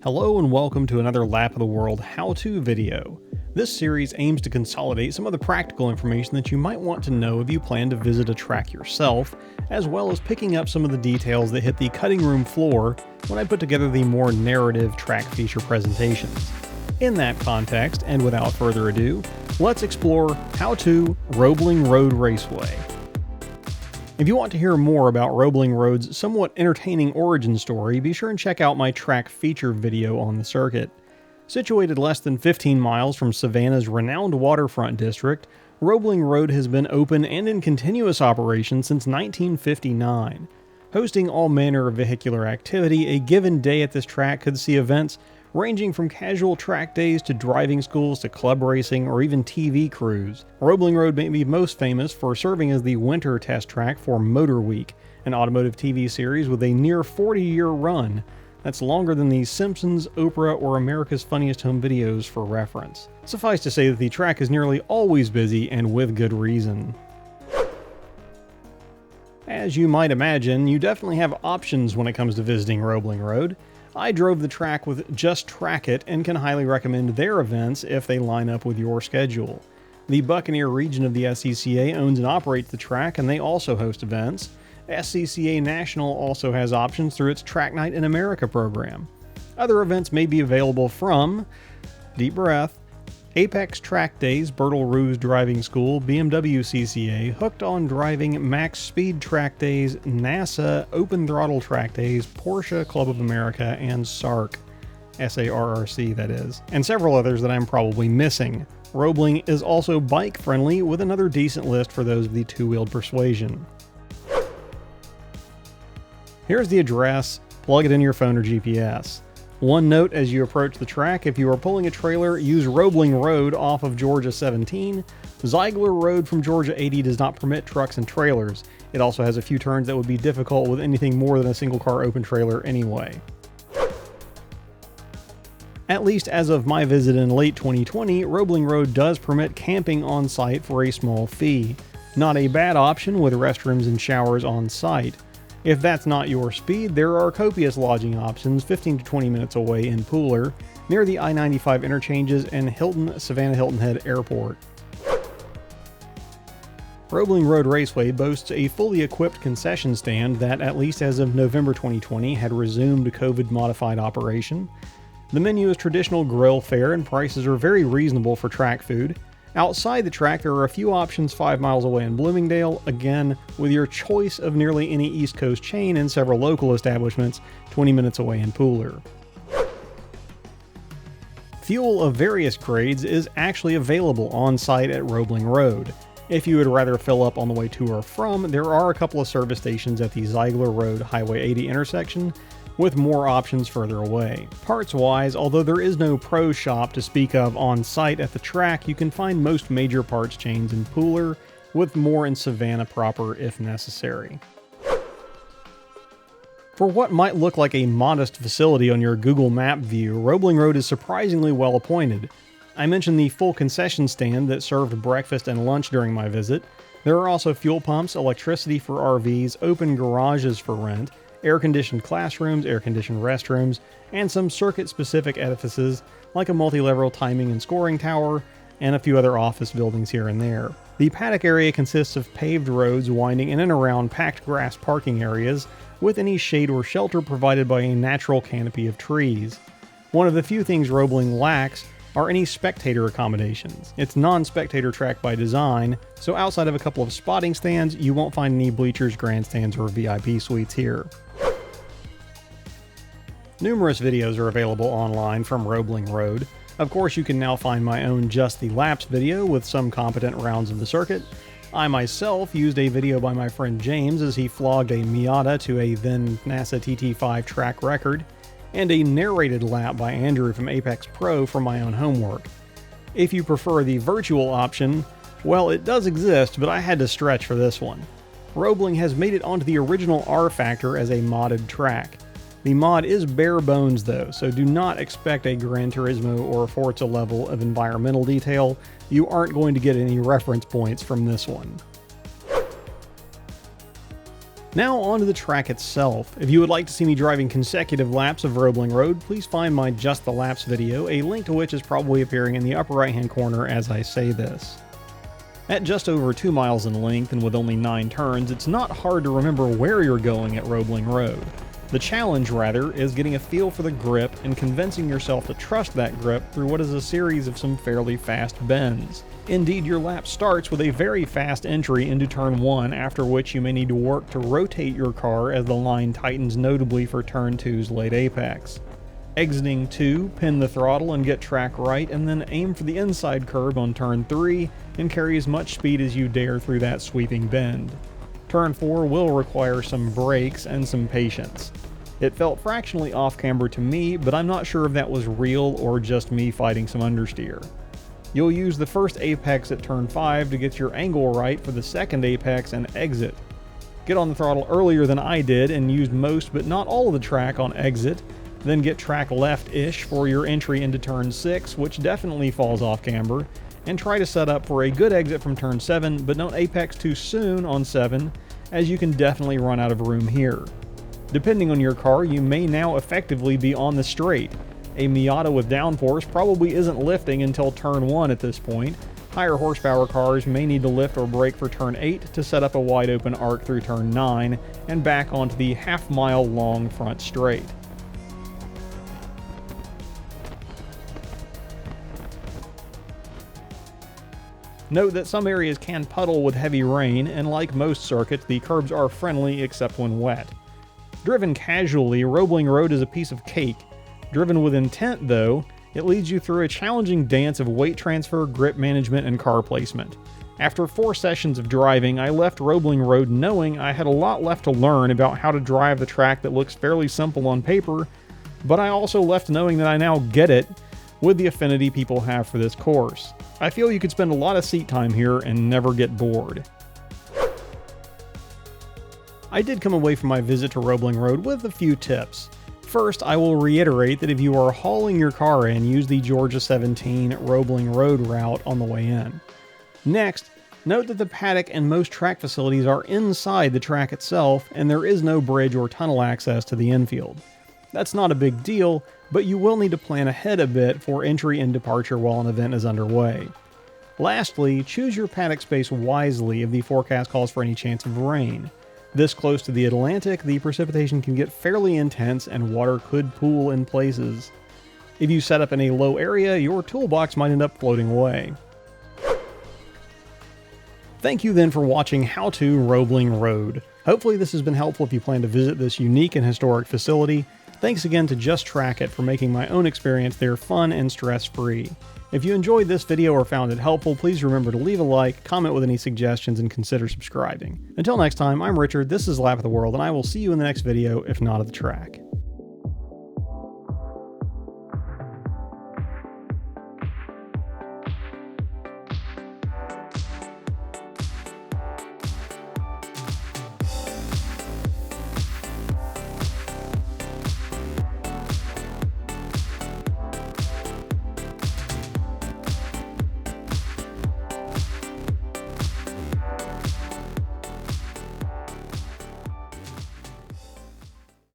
Hello and welcome to another Lap of the World how-to video. This series aims to consolidate some of the practical information that you might want to know if you plan to visit a track yourself, as well as picking up some of the details that hit the cutting room floor when I put together the more narrative track feature presentations. In that context, and without further ado, let's explore how to Roebling Road Raceway. If you want to hear more about Roebling Road's somewhat entertaining origin story, be sure and check out my track feature video on the circuit. Situated less than 15 miles from Savannah's renowned waterfront district, Roebling Road has been open and in continuous operation since 1959. Hosting all manner of vehicular activity, a given day at this track could see events ranging from casual track days to driving schools to club racing or even TV crews. Roebling Road may be most famous for serving as the winter test track for Motorweek, an automotive TV series with a near 40-year run. That's longer than The Simpsons, Oprah, or America's Funniest Home Videos for reference. Suffice to say that the track is nearly always busy and with good reason. As you might imagine, you definitely have options when it comes to visiting Roebling Road. I drove the track with Just Track It and can highly recommend their events if they line up with your schedule. The Buccaneer region of the SCCA owns and operates the track, and they also host events. SCCA National also has options through its Track Night in America program. Other events may be available from, deep breath, Apex Track Days, Bertle Rouge Driving School, BMW CCA, Hooked on Driving, Max Speed Track Days, NASA, Open Throttle Track Days, Porsche Club of America, and SARC, S-A-R-R-C that is, and several others that I'm probably missing. Roebling is also bike friendly with another decent list for those of the two-wheeled persuasion. Here's the address, plug it in your phone or GPS. One note as you approach the track: if you are pulling a trailer, use Roebling Road off of Georgia 17. Ziegler Road from Georgia 80 does not permit trucks and trailers. It also has a few turns that would be difficult with anything more than a single car open trailer anyway. At least as of my visit in late 2020, Roebling Road does permit camping on site for a small fee. Not a bad option with restrooms and showers on site. If that's not your speed, there are copious lodging options 15 to 20 minutes away in Pooler, near the I-95 interchanges and Savannah Hilton Head Airport. Roebling Road Raceway boasts a fully equipped concession stand that, at least as of November 2020, had resumed COVID-modified operation. The menu is traditional grill fare and prices are very reasonable for track food. Outside the track, there are a few options 5 miles away in Bloomingdale, again with your choice of nearly any East Coast chain and several local establishments 20 minutes away in Pooler. Fuel of various grades is actually available on site at Roebling Road. If you would rather fill up on the way to or from, there are a couple of service stations at the Ziegler Road Highway 80 intersection, with more options further away. Parts-wise, although there is no pro shop to speak of on site at the track, you can find most major parts chains in Pooler, with more in Savannah proper if necessary. For what might look like a modest facility on your Google Map view, Roebling Road is surprisingly well appointed. I mentioned the full concession stand that served breakfast and lunch during my visit. There are also fuel pumps, electricity for RVs, open garages for rent, air-conditioned classrooms, air-conditioned restrooms, and some circuit-specific edifices like a multi-level timing and scoring tower, and a few other office buildings here and there. The paddock area consists of paved roads winding in and around packed grass parking areas, with any shade or shelter provided by a natural canopy of trees. One of the few things Roebling lacks are any spectator accommodations. It's non-spectator track by design, so outside of a couple of spotting stands, you won't find any bleachers, grandstands, or VIP suites here. Numerous videos are available online from Roebling Road. Of course, you can now find my own Just the Laps video with some competent rounds of the circuit. I myself used a video by my friend James as he flogged a Miata to a then NASA TT5 track record, and a narrated lap by Andrew from Apex Pro for my own homework. If you prefer the virtual option, well, it does exist, but I had to stretch for this one. Roebling has made it onto the original R Factor as a modded track. The mod is bare bones though, so do not expect a Gran Turismo or Forza level of environmental detail. You aren't going to get any reference points from this one. Now on to the track itself. If you would like to see me driving consecutive laps of Roebling Road, please find my Just the Laps video, a link to which is probably appearing in the upper right hand corner as I say this. At just over 2 miles in length and with only 9 turns, it's not hard to remember where you're going at Roebling Road. The challenge, rather, is getting a feel for the grip and convincing yourself to trust that grip through what is a series of some fairly fast bends. Indeed, your lap starts with a very fast entry into turn 1, after which you may need to work to rotate your car as the line tightens notably for turn 2's late apex. Exiting 2, pin the throttle and get track right, and then aim for the inside curve on turn 3 and carry as much speed as you dare through that sweeping bend. Turn 4 will require some brakes and some patience. It felt fractionally off-camber to me, but I'm not sure if that was real or just me fighting some understeer. You'll use the first apex at turn 5 to get your angle right for the second apex and exit. Get on the throttle earlier than I did and used most but not all of the track on exit, then get track left-ish for your entry into turn 6, which definitely falls off camber, and try to set up for a good exit from turn 7, but don't apex too soon on 7, as you can definitely run out of room here. Depending on your car, you may now effectively be on the straight. A Miata with downforce probably isn't lifting until turn 1 at this point. Higher horsepower cars may need to lift or brake for turn 8 to set up a wide open arc through turn 9 and back onto the half-mile long front straight. Note that some areas can puddle with heavy rain, and like most circuits, the curbs are friendly except when wet. Driven casually, Roebling Road is a piece of cake. Driven with intent, though, it leads you through a challenging dance of weight transfer, grip management, and car placement. After 4 sessions of driving, I left Roebling Road knowing I had a lot left to learn about how to drive the track that looks fairly simple on paper, but I also left knowing that I now get it with the affinity people have for this course. I feel you could spend a lot of seat time here and never get bored. I did come away from my visit to Roebling Road with a few tips. First, I will reiterate that if you are hauling your car in, use the Georgia 17 Roebling Road route on the way in. Next, note that the paddock and most track facilities are inside the track itself, and there is no bridge or tunnel access to the infield. That's not a big deal, but you will need to plan ahead a bit for entry and departure while an event is underway. Lastly, choose your paddock space wisely if the forecast calls for any chance of rain. This close to the Atlantic, the precipitation can get fairly intense and water could pool in places. If you set up in a low area, your toolbox might end up floating away. Thank you then for watching How To Roebling Road. Hopefully this has been helpful if you plan to visit this unique and historic facility. Thanks again to Just Track It for making my own experience there fun and stress-free. If you enjoyed this video or found it helpful, please remember to leave a like, comment with any suggestions, and consider subscribing. Until next time, I'm Richard, this is Lap of the World, and I will see you in the next video, if not at the track.